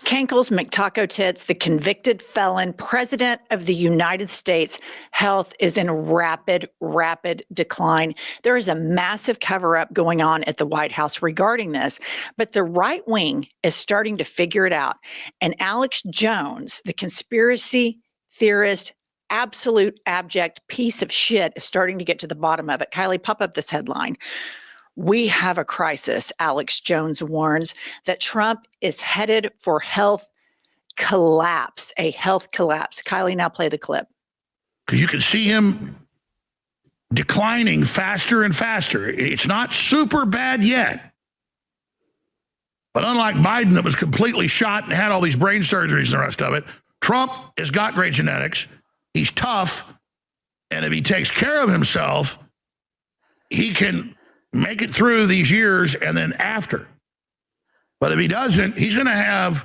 Cankles McTaco Tits, the convicted felon president of the United States, health is in rapid decline. There is a massive cover-up going on at the White House regarding this, but the right wing is starting to figure it out. And Alex Jones, the conspiracy theorist, absolute abject piece of shit, is starting to get to the bottom of it. Kylie, pop up this headline. We have a crisis, Alex Jones warns that Trump is headed for health collapse, a health collapse. Kylie, now play the clip. Because you can see him declining faster and faster. It's not super bad yet. But unlike Biden that was completely shot and had all these brain surgeries and the rest of it, Trump has got great genetics. He's tough. And if he takes care of himself, he can make it through these years and then after. But if he doesn't, he's going to have,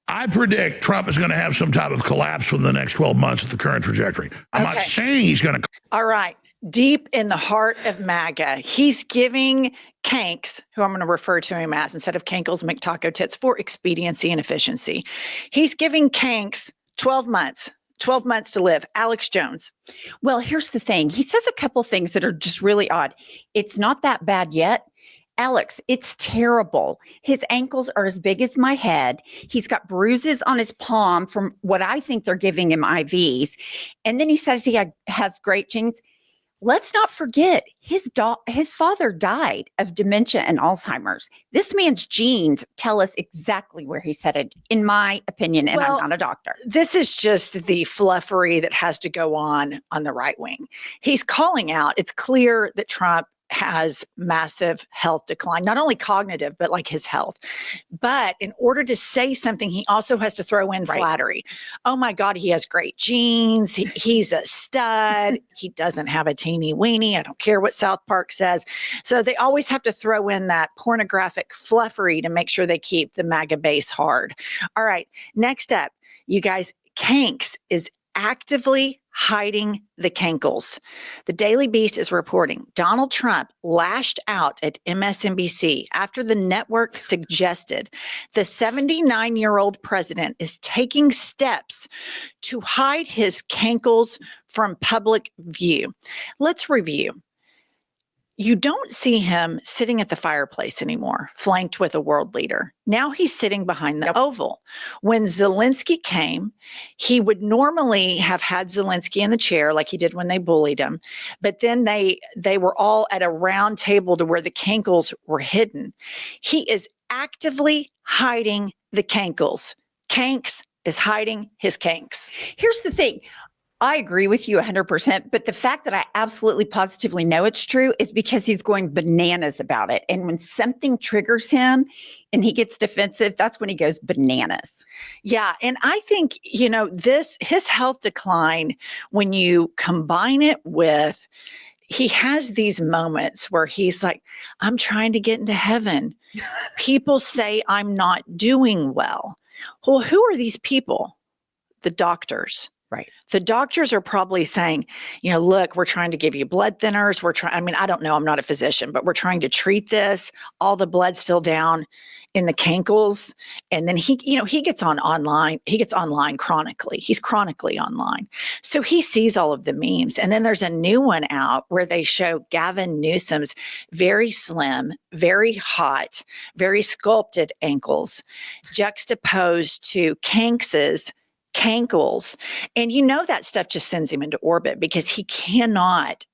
I predict Trump is going to have some type of collapse within the next 12 months at the current trajectory. I'm not saying he's going to. All right. Deep in the heart of MAGA, he's giving Kanks, who I'm going to refer to him as instead of Cankles McTaco Tits for expediency and efficiency. He's giving Kanks 12 months to live. Alex Jones. Well, here's the thing. He says a couple things that are just really odd. It's not that bad yet. Alex, it's terrible. His ankles are as big as my head. He's got bruises on his palm from what I think they're giving him IVs. And then he says he has great genes. Let's not forget his father died of dementia and Alzheimer's. This man's genes tell us exactly where he's headed, in my opinion, and I'm not a doctor. This is just the fluffery that has to go on the right wing. He's calling out. It's clear that Trump has massive health decline, not only cognitive, but like his health. But in order to say something, he also has to throw in flattery. Oh my God, he has great genes. He's a stud. He doesn't have a teeny weeny. I don't care what South Park says. So they always have to throw in that pornographic fluffery to make sure they keep the MAGA base hard. All right, next up, you guys, Kanks is actively hiding the cankles. The Daily Beast is reporting Donald Trump lashed out at MSNBC after the network suggested the 79-year-old president is taking steps to hide his cankles from public view. Let's review. You don't see him sitting at the fireplace anymore, flanked with a world leader. Now he's sitting behind the Oval. When Zelensky came, he would normally have had Zelensky in the chair like he did when they bullied him. But then they were all at a round table to where the cankles were hidden. He is actively hiding the cankles. Kanks is hiding his kanks. Here's the thing. I agree with you 100%, but the fact that I absolutely positively know it's true is because he's going bananas about it. And when something triggers him and he gets defensive, that's when he goes bananas. Yeah. And I think, his health decline, when you combine it with, he has these moments where he's like, I'm trying to get into heaven. People say I'm not doing well. Well, who are these people? The doctors. Right. The doctors are probably saying, look, we're trying to give you blood thinners. I don't know. I'm not a physician, but we're trying to treat this. All the blood's still down in the cankles. And then he gets online. He gets online chronically. He's chronically online. So he sees all of the memes. And then there's a new one out where they show Gavin Newsom's very slim, very hot, very sculpted ankles juxtaposed to Kanks's cankles. And that stuff just sends him into orbit because he cannot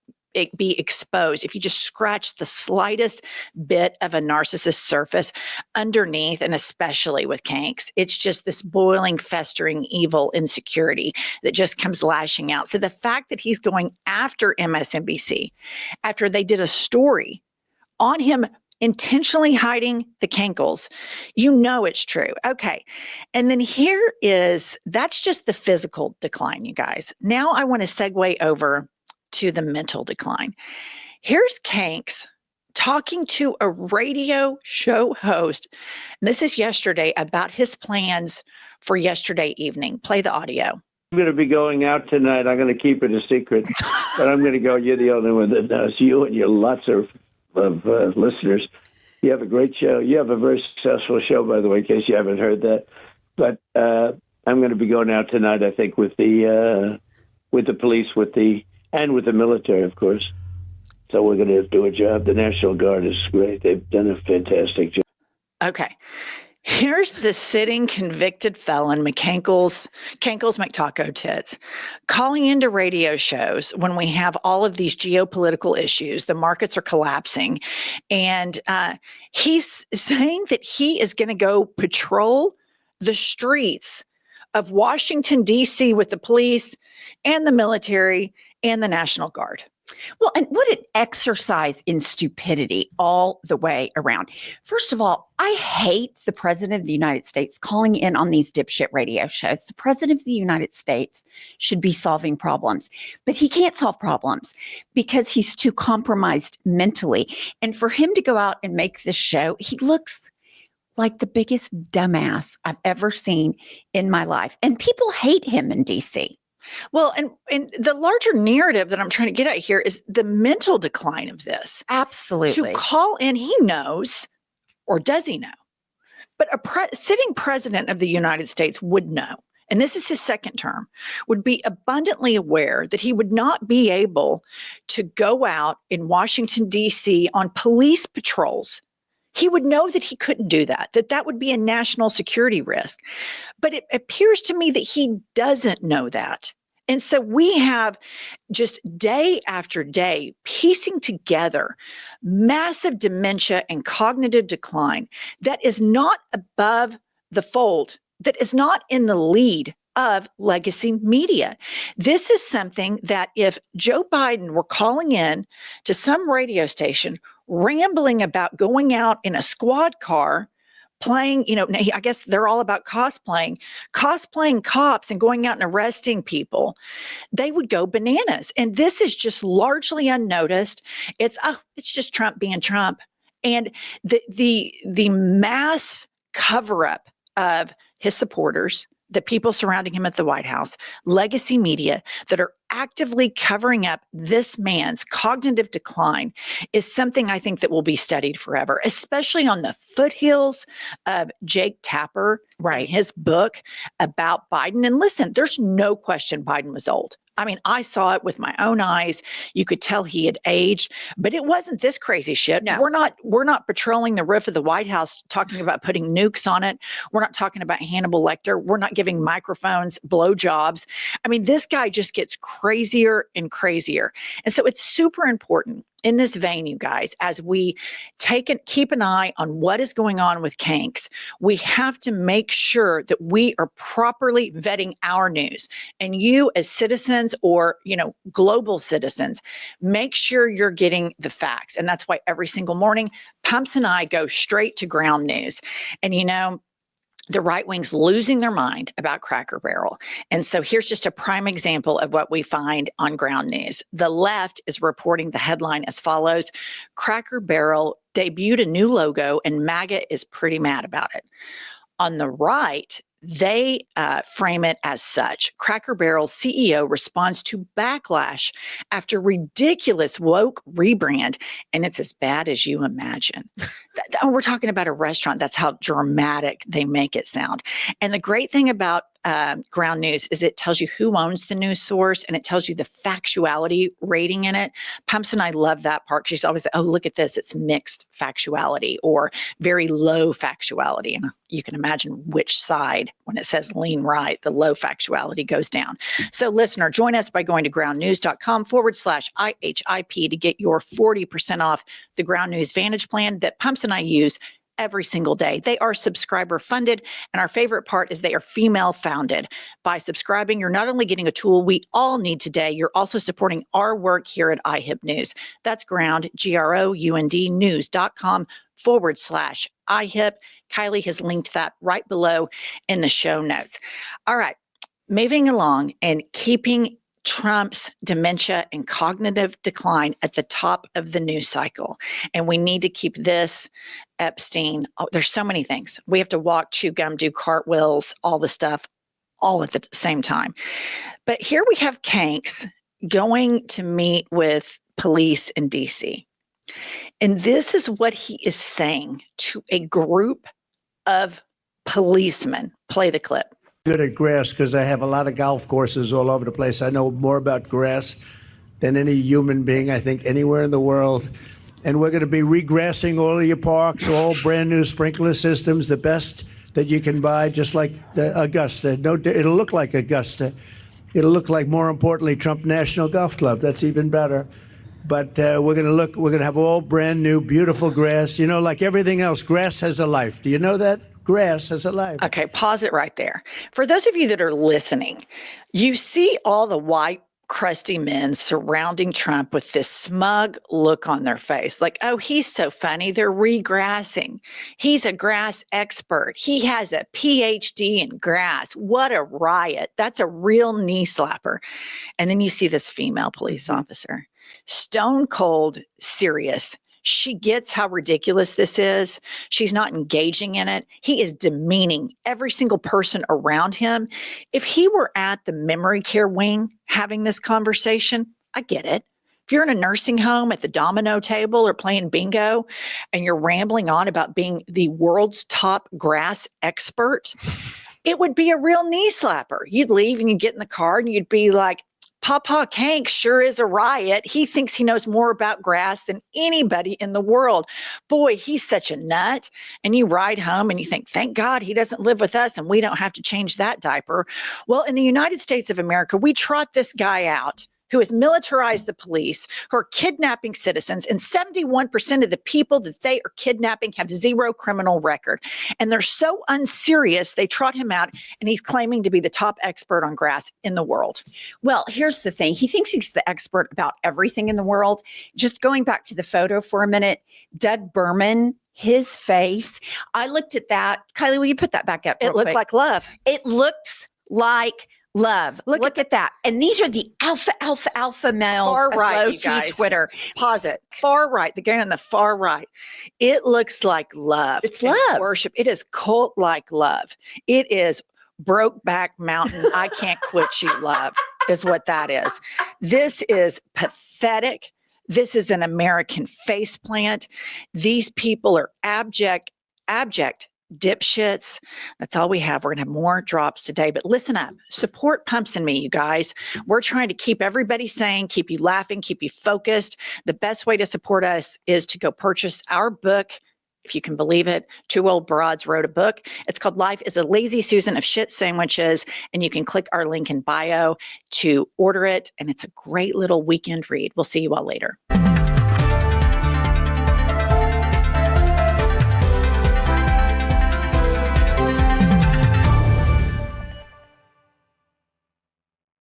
be exposed. If you just scratch the slightest bit of a narcissist surface underneath, and especially with Kanks, it's just this boiling, festering, evil insecurity that just comes lashing out. So the fact that he's going after MSNBC, after they did a story on him intentionally hiding the cankles, it's true. Okay. And then that's just the physical decline, you guys. Now I want to segue over to the mental decline. Here's Kanks talking to a radio show host. And this is yesterday about his plans for yesterday evening. Play the audio. I'm going to be going out tonight. I'm going to keep it a secret, but I'm going to go. You're the only one that knows, you and your lots of listeners. You have a great show. You have a very successful show, by the way, in case you haven't heard that. But I'm going to be going out tonight, I think, with the police, and with the military, of course. So we're going to do a job. The National Guard is great. They've done a fantastic job. Okay. Here's the sitting convicted felon, Cankles McTaco Tits, calling into radio shows when we have all of these geopolitical issues. The markets are collapsing. And he's saying that he is going to go patrol the streets of Washington, D.C. with the police and the military and the National Guard. Well, and what an exercise in stupidity all the way around. First of all, I hate the president of the United States calling in on these dipshit radio shows. The president of the United States should be solving problems, but he can't solve problems because he's too compromised mentally. And for him to go out and make this show, he looks like the biggest dumbass I've ever seen in my life. And people hate him in DC. Well, and the larger narrative that I'm trying to get at here is the mental decline of this. Absolutely. To call in, he knows, or does he know? But a sitting president of the United States would know, and this is his second term, would be abundantly aware that he would not be able to go out in Washington, D.C. on police patrols. He would know that he couldn't do that would be a national security risk. But it appears to me that he doesn't know that. And so we have just day after day piecing together massive dementia and cognitive decline that is not above the fold, that is not in the lead of legacy media. This is something that if Joe Biden were calling in to some radio station, rambling about going out in a squad car, playing, I guess they're all about cosplaying cops and going out and arresting people, they would go bananas. And this is just largely unnoticed. It's just Trump being Trump. And the mass cover up of his supporters, the people surrounding him at the White House, legacy media that are actively covering up this man's cognitive decline is something I think that will be studied forever, especially on the foothills of Jake Tapper, right? His book about Biden. And listen, there's no question Biden was old. I mean, I saw it with my own eyes. You could tell he had aged, but it wasn't this crazy shit. No. We're not patrolling the roof of the White House talking about putting nukes on it. We're not talking about Hannibal Lecter. We're not giving microphones blowjobs. I mean, this guy just gets crazier and crazier. And so it's super important in this vein, you guys, as we keep an eye on what is going on with Kanks, we have to make sure that we are properly vetting our news. And you as citizens or, global citizens, make sure you're getting the facts. And that's why every single morning, Pumps and I go straight to ground news. And, the right wing's losing their mind about Cracker Barrel. And so here's just a prime example of what we find on ground news. The left is reporting the headline as follows: Cracker Barrel debuted a new logo and MAGA is pretty mad about it. On the right, they frame it as such. Cracker Barrel's CEO responds to backlash after ridiculous woke rebrand, and it's as bad as you imagine. We're talking about a restaurant. That's how dramatic they make it sound. And the great thing about ground news is it tells you who owns the news source and it tells you the factuality rating in it. Pumps and I love that part. She's always like, oh, look at this. It's mixed factuality or very low factuality. And you can imagine which side, when it says lean right, the low factuality goes down. So listener, join us by going to groundnews.com/IHIP to get your 40% off the Ground News Vantage plan that Pumps and I use every single day. They are subscriber funded. And our favorite part is they are female founded. By subscribing, you're not only getting a tool we all need today, you're also supporting our work here at IHIP News. That's ground, GROUND news.com/IHIP. Kylie has linked that right below in the show notes. All right, moving along and keeping Trump's dementia and cognitive decline at the top of the news cycle. And we need to keep this, Epstein. Oh, there's so many things. We have to walk, chew gum, do cartwheels, all the stuff, all at the same time. But here we have Kanks going to meet with police in DC. And this is what he is saying to a group of policemen. Play the clip. Good at grass because I have a lot of golf courses all over the place. I know more about grass than any human being, I think, anywhere in the world. And we're going to be regrassing all of your parks, all brand new sprinkler systems, the best that you can buy, just like the Augusta. No, it'll look like Augusta. It'll look like, more importantly, Trump National Golf Club. That's even better. But we're going to have all brand new, beautiful grass. You know, like everything else, grass has a life. Do you know that? Grass has a life. Okay, pause it right there. For those of you that are listening, you see all the white, crusty men surrounding Trump with this smug look on their face. Like, oh, he's so funny. They're regrassing. He's a grass expert. He has a PhD in grass. What a riot. That's a real knee slapper. And then you see this female police officer, stone cold serious. She gets how ridiculous this is. She's not engaging in it. He is demeaning every single person around him. If he were at the memory care wing having this conversation, I get it. If you're in a nursing home at the domino table or playing bingo and you're rambling on about being the world's top grass expert, it would be a real knee slapper. You'd leave and you'd get in the car and you'd be like, Papa Kank sure is a riot. He thinks he knows more about grass than anybody in the world. Boy, he's such a nut. And you ride home and you think, thank God he doesn't live with us and we don't have to change that diaper. Well, in the United States of America, we trot this guy out who has militarized the police, who are kidnapping citizens, and 71% of the people that they are kidnapping have zero criminal record. And they're so unserious, they trot him out, and he's claiming to be the top expert on grass in the world. Well, here's the thing. He thinks he's the expert about everything in the world. Just going back to the photo for a minute, Doug Berman, his face, I looked at that. Kylie, will you put that back up? It looked like love. It looks like love. Look at that. And these are the alpha males. Far right, you guys. Twitter. Pause it. Far right. The guy on the far right. It looks like love. It's love. Worship. It is cult like love. It is Brokeback Mountain. I can't quit you love is what that is. This is pathetic. This is an American faceplant. These people are abject dipshits. That's all we have. We're going to have more drops today, but listen up. Support Pumps and me, you guys. We're trying to keep everybody sane, keep you laughing, keep you focused. The best way to support us is to go purchase our book. If you can believe it, two old broads wrote a book. It's called Life is a Lazy Susan of Shit Sandwiches. And you can click our link in bio to order it. And it's a great little weekend read. We'll see you all later.